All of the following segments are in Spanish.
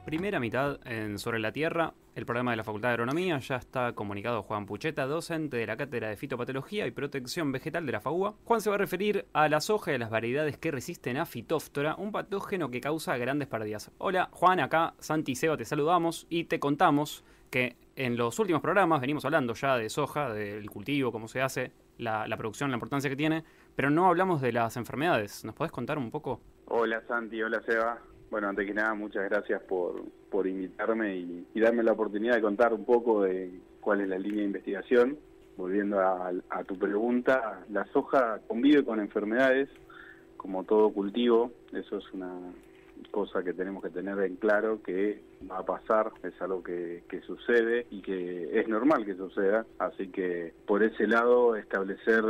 Primera mitad en Sobre la Tierra, el programa de la Facultad de Agronomía. Ya está comunicado Juan Pucheta, docente de la Cátedra de Fitopatología y Protección Vegetal de la FAUA. Juan se va a referir a la soja y a las variedades que resisten a Phytophthora, un patógeno que causa grandes pérdidas. Hola Juan, acá Santi y Seba te saludamos y te contamos que en los últimos programas venimos hablando ya de soja, del cultivo, cómo se hace, la producción, la importancia que tiene, pero no hablamos de las enfermedades. ¿Nos podés contar un poco? Hola Santi, hola Seba. Bueno, antes que nada, muchas gracias por invitarme y darme la oportunidad de contar un poco de cuál es la línea de investigación. Volviendo a tu pregunta, la soja convive con enfermedades, como todo cultivo. Eso es una cosa que tenemos que tener en claro, que va a pasar, es algo que sucede y que es normal que suceda. Así que por ese lado, establecer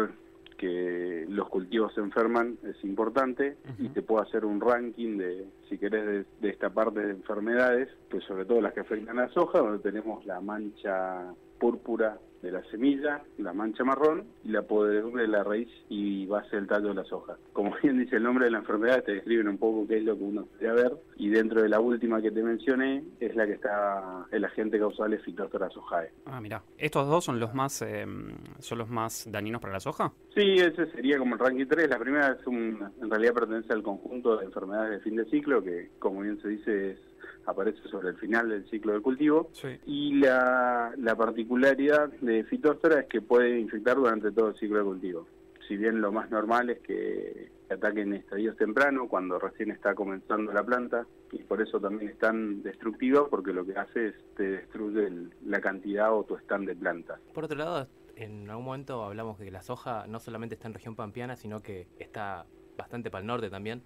que los cultivos se enferman es importante. Y te puedo hacer un ranking de, si querés, de esta parte de enfermedades, pues sobre todo las que afectan a la soja, donde tenemos la mancha púrpura de la semilla, la mancha marrón y la podredumbre de la raíz y base del tallo de la soja. Como bien dice el nombre de la enfermedad, te describen un poco qué es lo que uno podría ver, y dentro de la última que te mencioné es la que está el agente causal es Phytophthora sojae. Ah, mira, ¿estos dos son los más dañinos para la soja? Sí, ese sería como el ranking 3. La primera en realidad pertenece al conjunto de enfermedades de fin de ciclo, que como bien se dice aparece sobre el final del ciclo del cultivo. Sí. Y la particularidad de Phytophthora es que puede infectar durante todo el ciclo de cultivo. Si bien lo más normal es que ataquen en estadios tempranos, cuando recién está comenzando la planta, y por eso también es tan destructiva, porque lo que hace es te destruye la cantidad o tu stand de plantas. Por otro lado, en algún momento hablamos de que la soja no solamente está en región pampeana, sino que está bastante para el norte también.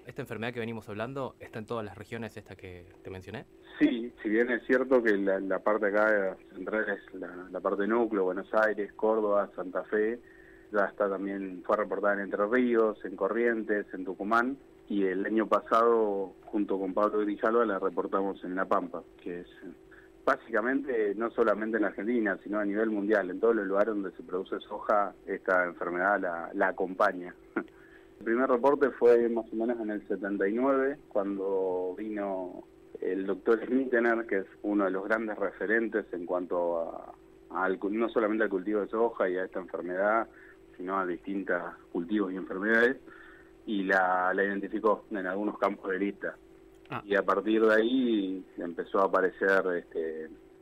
¿Esta enfermedad que venimos hablando está en todas las regiones esta que te mencioné? Sí, si bien es cierto que la parte acá central es la parte núcleo, Buenos Aires, Córdoba, Santa Fe, ya está también, fue reportada en Entre Ríos, en Corrientes, en Tucumán, y el año pasado, junto con Pablo Grijalva, la reportamos en La Pampa, que es básicamente no solamente en Argentina, sino a nivel mundial. En todos los lugares donde se produce soja, esta enfermedad la acompaña. El primer reporte fue más o menos en el 79, cuando vino el doctor Schmittener, que es uno de los grandes referentes en cuanto no solamente al cultivo de soja y a esta enfermedad, sino a distintos cultivos y enfermedades, y la identificó en algunos campos de lista. Y a partir de ahí empezó a aparecer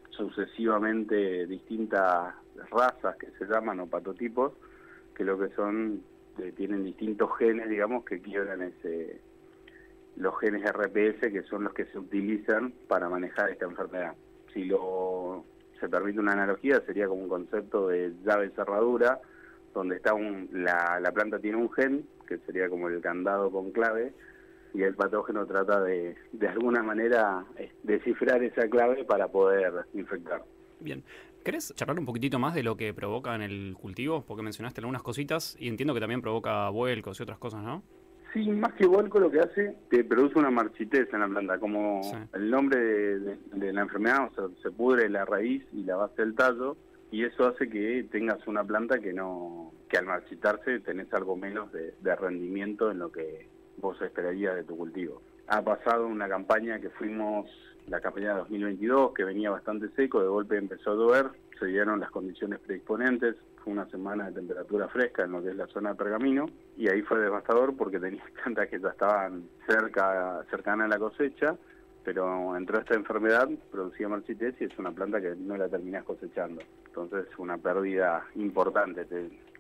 sucesivamente distintas razas que se llaman, o patotipos, que lo que son, tienen distintos genes, digamos, que quiebran los genes RPS, que son los que se utilizan para manejar esta enfermedad. Si se permite una analogía, sería como un concepto de llave cerradura, donde está la planta tiene un gen, que sería como el candado con clave, y el patógeno trata de alguna manera descifrar esa clave para poder infectar. Bien. ¿Querés charlar un poquitito más de lo que provoca en el cultivo? Porque mencionaste algunas cositas y entiendo que también provoca vuelcos y otras cosas, ¿no? Sí, más que vuelco lo que hace, te produce una marchitez en la planta, como sí. El nombre de la enfermedad, o sea, se pudre la raíz y la base del tallo, y eso hace que tengas una planta que al marchitarse tenés algo menos de rendimiento en lo que vos esperarías de tu cultivo. Ha pasado una campaña que fuimos, la campaña de 2022, que venía bastante seco, de golpe empezó a llover, se dieron las condiciones predisponentes, fue una semana de temperatura fresca en lo que es la zona de Pergamino, y ahí fue devastador porque tenías plantas que ya estaban cercanas a la cosecha, pero entró esta enfermedad, producía marchitez, y es una planta que no la terminás cosechando. Entonces una pérdida importante.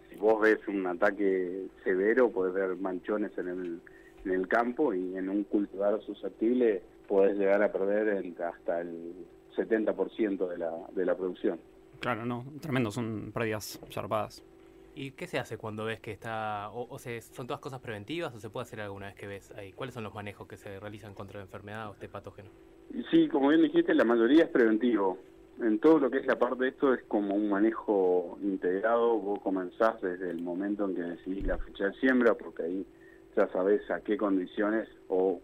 Si vos ves un ataque severo, podés ver manchones en el campo, y en un cultivar susceptible podés llegar a perder hasta el 70% de la producción. Claro, no, tremendo, son pérdidas zarpadas. ¿Y qué se hace cuando ves que está, son todas cosas preventivas, o se puede hacer alguna vez que ves ahí? ¿Cuáles son los manejos que se realizan contra la enfermedad o este patógeno? Sí, como bien dijiste, la mayoría es preventivo. En todo lo que es la parte de esto es como un manejo integrado. Vos comenzás desde el momento en que decidís la fecha de siembra, porque ahí ya sabés a qué condiciones, o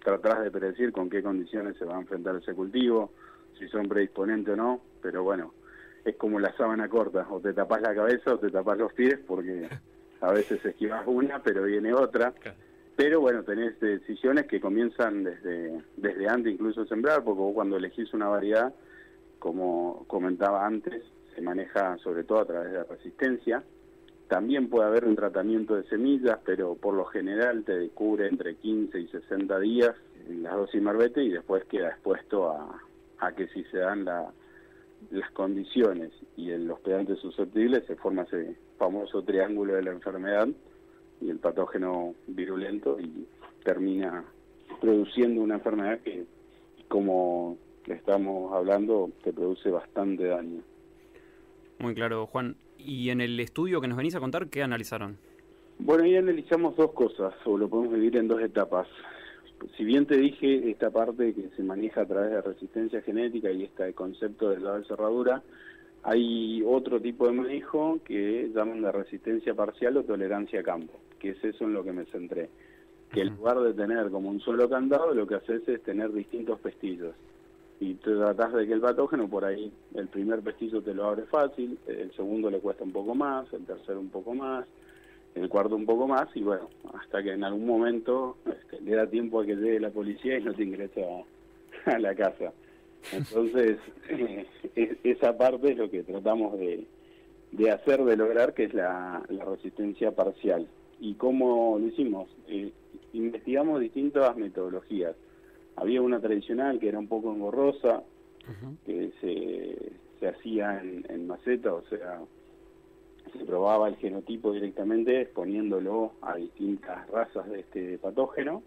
tratás de predecir con qué condiciones se va a enfrentar ese cultivo, si son predisponentes o no, pero bueno, es como la sábana corta, o te tapás la cabeza o te tapás los pies, porque a veces esquivas una, pero viene otra. Pero bueno, tenés decisiones que comienzan desde antes incluso de sembrar, porque vos cuando elegís una variedad, como comentaba antes, se maneja sobre todo a través de la resistencia. También puede haber un tratamiento de semillas, pero por lo general te cubre entre 15 y 60 días en las dosis Marvete y después queda expuesto a que si se dan las condiciones y el hospedante susceptible, se forma ese famoso triángulo de la enfermedad y el patógeno virulento y termina produciendo una enfermedad que, como estamos hablando, te produce bastante daño. Muy claro, Juan. Y en el estudio que nos venís a contar, ¿qué analizaron? Bueno, ahí analizamos dos cosas, o lo podemos dividir en dos etapas. Si bien te dije esta parte que se maneja a través de resistencia genética y este concepto de la cerradura, hay otro tipo de manejo que llaman de resistencia parcial o tolerancia a campo, que es eso en lo que me centré. Que en lugar de tener como un solo candado, lo que haces es tener distintos pestillos. Y te tratás de que el patógeno por ahí, el primer pestillo te lo abre fácil, el segundo le cuesta un poco más, el tercero un poco más, el cuarto un poco más, y bueno, hasta que en algún momento le da tiempo a que llegue la policía y no te ingresa a la casa. Entonces, esa parte es lo que tratamos de hacer, de lograr, que es la resistencia parcial. ¿Y cómo lo hicimos? Investigamos distintas metodologías. Había una tradicional que era un poco engorrosa, que se hacía en maceta, o sea, se probaba el genotipo directamente exponiéndolo a distintas razas de este patógeno,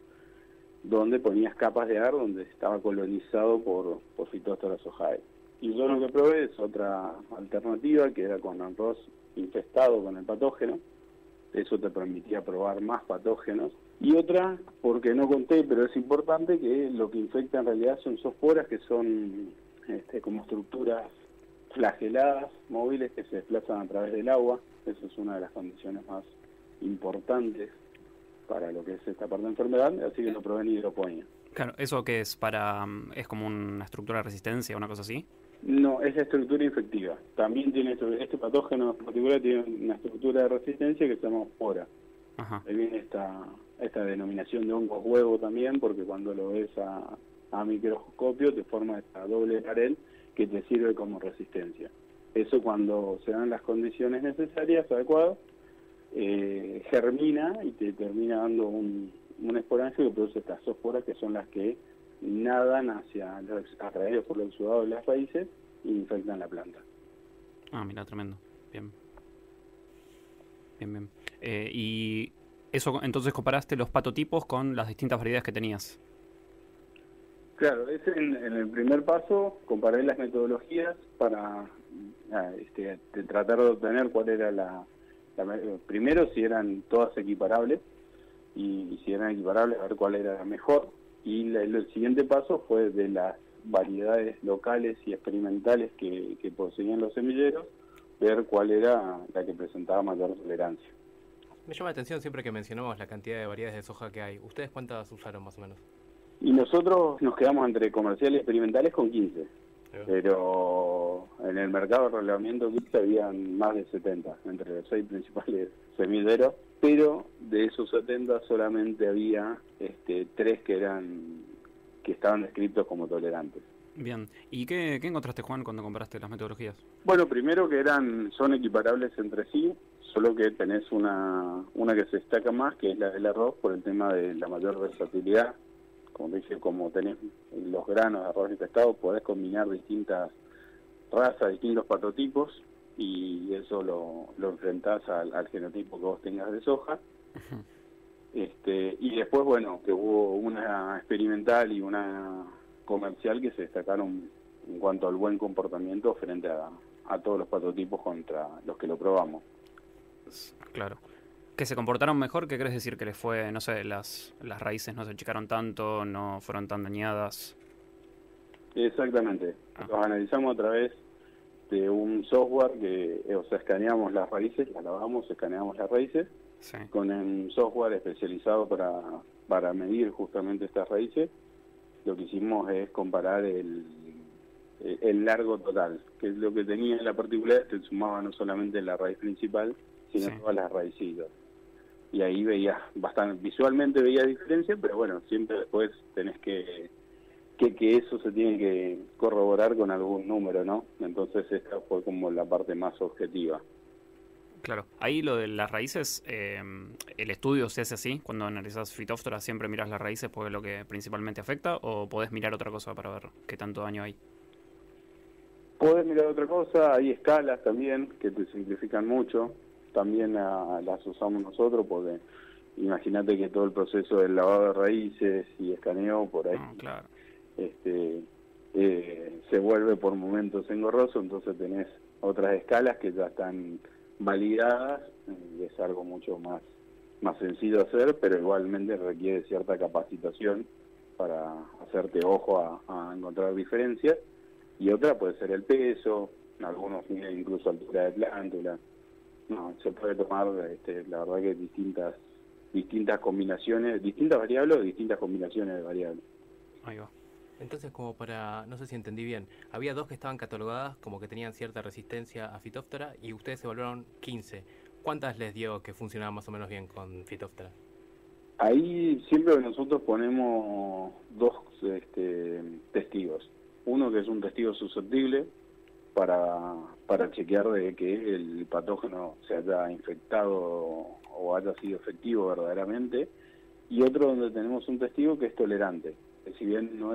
donde ponías capas de agar donde estaba colonizado por Phytophthora hojae. Y yo lo que probé es otra alternativa, que era con arroz infestado con el patógeno. Eso te permitía probar más patógenos. Y otra, porque no conté, pero es importante, que lo que infecta en realidad son zoosporas, que son como estructuras flageladas, móviles, que se desplazan a través del agua. Esa es una de las condiciones más importantes para lo que es esta parte de enfermedad, así que lo probé en hidroponía. Claro, ¿eso qué es? ¿Es como una estructura de resistencia, una cosa así? No, es la estructura infectiva. También tiene este patógeno en particular tiene una estructura de resistencia que se llama espora. Ajá. Ahí viene esta denominación de hongos huevo también, porque cuando lo ves a microscopio te forma esta doble pared que te sirve como resistencia. Eso, cuando se dan las condiciones necesarias, adecuadas, germina y te termina dando un esporangio que produce estas zoosporas, que son las que nadan atraídos por el exudado de las raíces y infectan la planta. Ah, mira, tremendo. Bien. Y eso, entonces comparaste los patotipos con las distintas variedades que tenías. Claro, en el primer paso comparé las metodologías para tratar de obtener cuál era primero si eran todas equiparables, y si eran equiparables a ver cuál era la mejor, y el siguiente paso fue de las variedades locales y experimentales que poseían los semilleros, ver cuál era la que presentaba mayor tolerancia. Me llama la atención siempre que mencionamos la cantidad de variedades de soja que hay. ¿Ustedes cuántas usaron más o menos? Y nosotros nos quedamos entre comerciales y experimentales con 15. Pero en el mercado de relevamiento habían más de 70, entre los 6 principales semilleros, pero de esos 70 solamente había 3 que estaban descritos como tolerantes. Bien, ¿y qué encontraste, Juan, cuando comparaste las metodologías? Bueno, primero que son equiparables entre sí, solo que tenés una que se destaca más, que es la del arroz, por el tema de la mayor versatilidad. Como dije, como tenés los granos de arroz infestado, podés combinar distintas razas, distintos patotipos, y eso lo enfrentás al genotipo que vos tengas de soja. Y después, bueno, que hubo una experimental y una comercial que se destacaron en cuanto al buen comportamiento frente a todos los patotipos contra los que lo probamos. Claro. ¿Que se comportaron mejor? ¿Qué querés decir? Que les fue, no sé, las raíces no se achicaron tanto, no fueron tan dañadas? Exactamente. Los analizamos a través de un software que, escaneamos las raíces, las lavamos, escaneamos las raíces, sí, con un software especializado para medir justamente estas raíces. Lo que hicimos es comparar el largo total, que es lo que tenía la particularidad, que sumaba no solamente la raíz principal, sino todas las raicitas. y ahí veías visualmente veías diferencia, pero bueno, siempre después tenés que eso se tiene que corroborar con algún número, ¿no? Entonces esta fue como la parte más objetiva. Claro. Ahí lo de las raíces, ¿el estudio se hace así? Cuando analizas Phytophthora siempre miras las raíces porque es lo que principalmente afecta, ¿o podés mirar otra cosa para ver qué tanto daño hay? Podés mirar otra cosa, hay escalas también que te simplifican mucho, también las usamos nosotros porque imagínate que todo el proceso del lavado de raíces y escaneo por ahí Claro. Se vuelve por momentos engorroso, entonces tenés otras escalas que ya están validadas y es algo mucho más sencillo de hacer, pero igualmente requiere cierta capacitación para hacerte ojo a encontrar diferencias. Y otra puede ser el peso, algunos tienen incluso altura de plántula. No, se puede tomar, la verdad que distintas combinaciones, distintas variables o distintas combinaciones de variables. Ahí va. Entonces, como para, no sé si entendí bien, había 2 que estaban catalogadas como que tenían cierta resistencia a Phytophthora y ustedes evaluaron 15. ¿Cuántas les dio que funcionaban más o menos bien con Phytophthora? Ahí siempre nosotros ponemos 2 testigos. Uno que es un testigo susceptible para chequear de que el patógeno se haya infectado o haya sido efectivo verdaderamente, y otro donde tenemos un testigo que es tolerante, que si bien no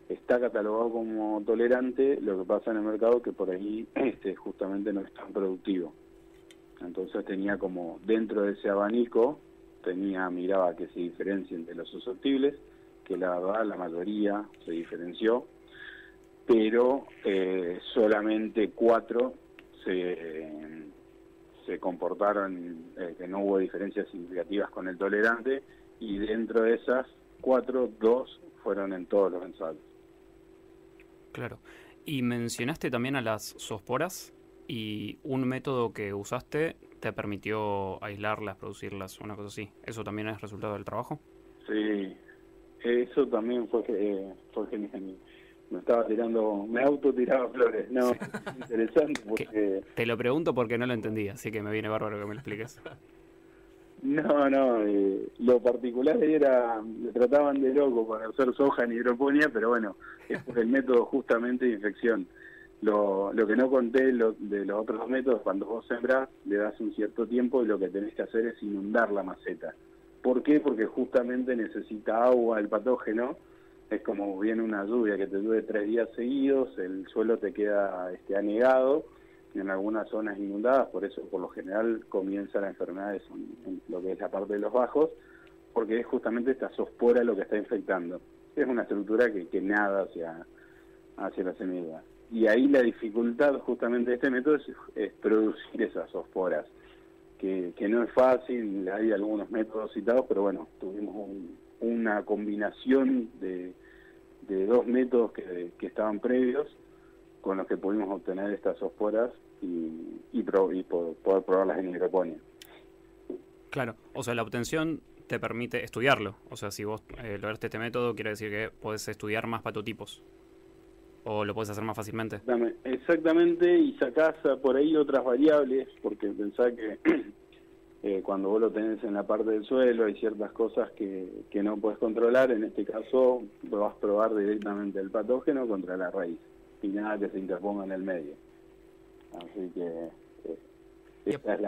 está catalogado como tolerante, lo que pasa en el mercado es que por ahí justamente no es tan productivo. Entonces tenía como dentro de ese abanico, miraba que se diferencia entre los susceptibles, que la verdad la mayoría se diferenció, pero solamente 4 se comportaron, que no hubo diferencias significativas con el tolerante, y dentro de esas 4, 2 fueron en todos los ensayos. Claro. Y mencionaste también a las zoosporas, y un método que usaste te permitió aislarlas, producirlas, una cosa así. ¿Eso también es resultado del trabajo? Sí, eso también fue genial. Me autotiraba flores. No, Sí. es interesante porque... Te lo pregunto porque no lo entendí, así que me viene bárbaro que me lo expliques. No, lo particular era, le trataban de loco para hacer soja en hidroponía, pero bueno, es por el método justamente de infección. Lo que no conté de los otros métodos, cuando vos sembrás, le das un cierto tiempo y lo que tenés que hacer es inundar la maceta. ¿Por qué? Porque justamente necesita agua el patógeno. Es como viene una lluvia que te llueve 3 días seguidos, el suelo te queda anegado, en algunas zonas inundadas, por eso por lo general comienza la enfermedad en lo que es la parte de los bajos, porque es justamente esta zoospora lo que está infectando. Es una estructura que nada hacia la semilla. Y ahí la dificultad justamente de este método es producir esas zoosporas, que no es fácil, hay algunos métodos citados, pero bueno, tuvimos una combinación de 2 métodos que estaban previos, con los que pudimos obtener estas zoosporas y poder probarlas en hidroponía. Claro, o sea, la obtención te permite estudiarlo. O sea, si vos lograste este método, quiere decir que podés estudiar más patotipos. ¿O lo podés hacer más fácilmente? Exactamente, y sacás por ahí otras variables, porque pensá que cuando vos lo tenés en la parte del suelo hay ciertas cosas que no podés controlar. En este caso vas a probar directamente el patógeno contra la raíz y nada que se interponga en el medio. Así que esta es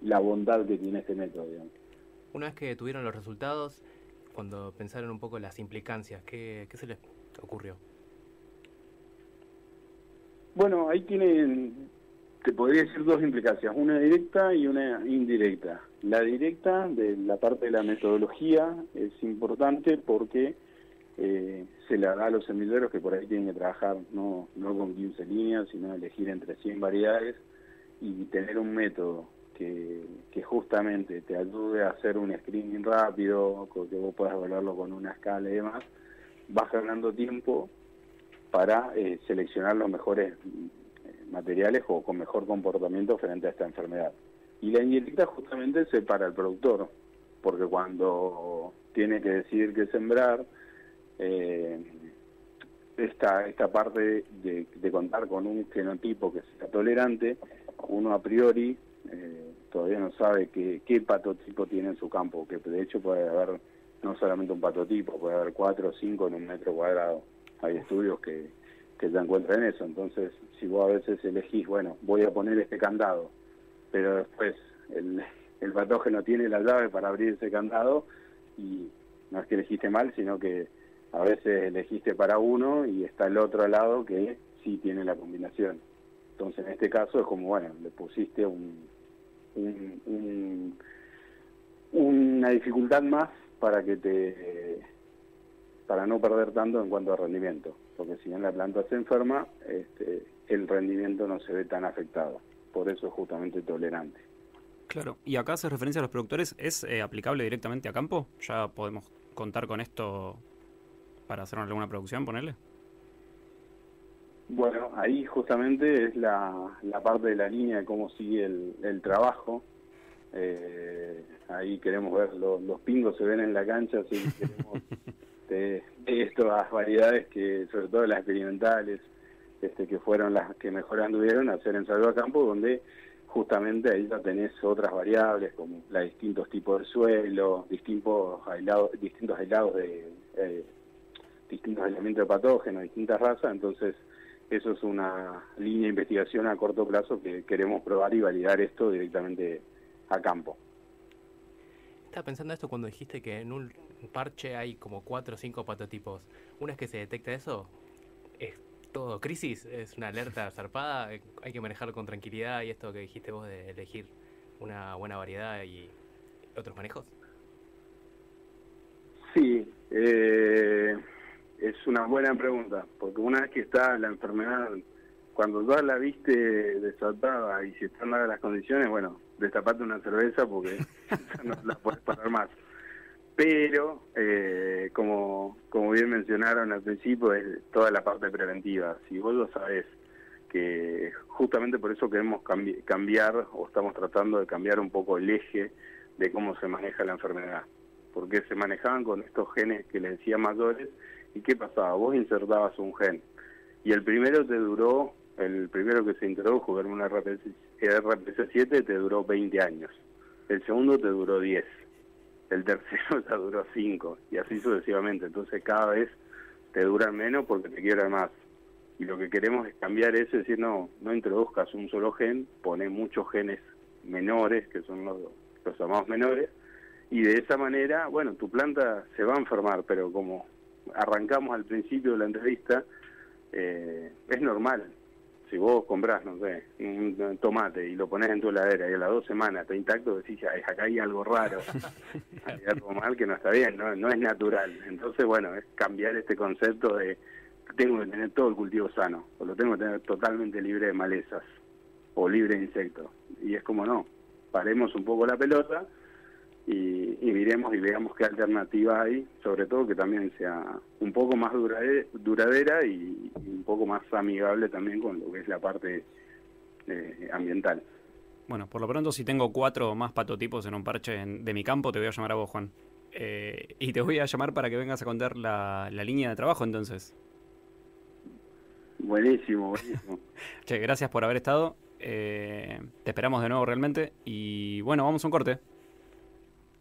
la bondad que tiene este método, digamos. Una vez que tuvieron los resultados, cuando pensaron un poco las implicancias, ¿qué se les ocurrió? Bueno, ahí te podría decir 2 implicancias, una directa y una indirecta. La directa, de la parte de la metodología, es importante porque se la da a los semilleros que por ahí tienen que trabajar no con 15 líneas, sino elegir entre 100 variedades y tener un método que justamente te ayude a hacer un screening rápido, que vos puedas evaluarlo con una escala y demás. Vas ganando tiempo para seleccionar los mejores materiales o con mejor comportamiento frente a esta enfermedad. Y la indirecta justamente es para el productor, porque cuando tiene que decidir qué sembrar, esta parte de contar con un fenotipo que sea tolerante, uno a priori todavía no sabe qué patotipo tiene en su campo, que de hecho puede haber no solamente un patotipo, puede haber 4 o 5 en un metro cuadrado. Hay estudios que ya encuentran eso. Entonces, si vos a veces elegís, bueno, voy a poner este candado, pero después el patógeno tiene la llave para abrir ese candado, y no es que elegiste mal, sino que a veces elegiste para uno y está el otro al lado que sí tiene la combinación. Entonces, en este caso es como, bueno, le pusiste una dificultad más para no perder tanto en cuanto a rendimiento, porque si bien la planta se enferma, el rendimiento no se ve tan afectado. Por eso es justamente tolerante. Claro, y acá hace referencia a los productores, ¿es aplicable directamente a campo? ¿Ya podemos contar con esto para hacer alguna producción, ponerle? Bueno, ahí justamente es la parte de la línea de cómo sigue el trabajo. Ahí queremos ver, los pingos se ven en la cancha, así que queremos de estas variedades, que sobre todo las experimentales, que fueron las que mejor anduvieron, hacer ensayo a campo, donde justamente ahí ya tenés otras variables como los distintos tipos de suelo, distintos aislados de distintos elementos de patógenos, distintas razas. Entonces eso es una línea de investigación a corto plazo que queremos probar y validar esto directamente a campo. Estaba pensando esto cuando dijiste que en un parche hay como 4 o 5 patotipos. Una vez que se detecta eso, ¿es todo crisis? ¿Es una alerta zarpada? ¿Hay que manejarlo con tranquilidad? Y esto que dijiste vos de elegir una buena variedad y otros manejos. Sí, es una buena pregunta, porque una vez que está la enfermedad, cuando ya la viste desatada y si están dadas las condiciones, bueno, destapate una cerveza porque no la podés parar más. Pero, como bien mencionaron al principio, es toda la parte preventiva. Si vos lo sabés, que justamente por eso queremos cambiar, o estamos tratando de cambiar un poco el eje de cómo se maneja la enfermedad. Porque se manejaban con estos genes que les decía mayores, ¿y qué pasaba? Vos insertabas un gen, y el primero que se introdujo, que era una RPC7, te duró 20 años. El segundo te duró 10. El tercero te duró 5, y así sucesivamente. Entonces cada vez te duran menos porque te quiebran más. Y lo que queremos es cambiar eso, es decir, no introduzcas un solo gen, poné muchos genes menores, que son los llamados menores, y de esa manera, bueno, tu planta se va a enfermar, pero como arrancamos al principio de la entrevista, es normal. Si vos comprás, no sé, un tomate y lo pones en tu heladera y a las 2 semanas está intacto, decís, acá hay algo raro, hay algo mal que no está bien, no es natural. Entonces, bueno, es cambiar este concepto de tengo que tener todo el cultivo sano, o lo tengo que tener totalmente libre de malezas, o libre de insectos. Y es como no, paremos un poco la pelota y miremos y veamos qué alternativa hay, sobre todo que también sea un poco más duradera y un poco más amigable también con lo que es la parte ambiental. Bueno, por lo pronto, si tengo 4 más patotipos en un parche de mi campo, te voy a llamar a vos, Juan. Y te voy a llamar para que vengas a contar la línea de trabajo, entonces. Buenísimo. Che, gracias por haber estado. Te esperamos de nuevo realmente. Y bueno, vamos a un corte.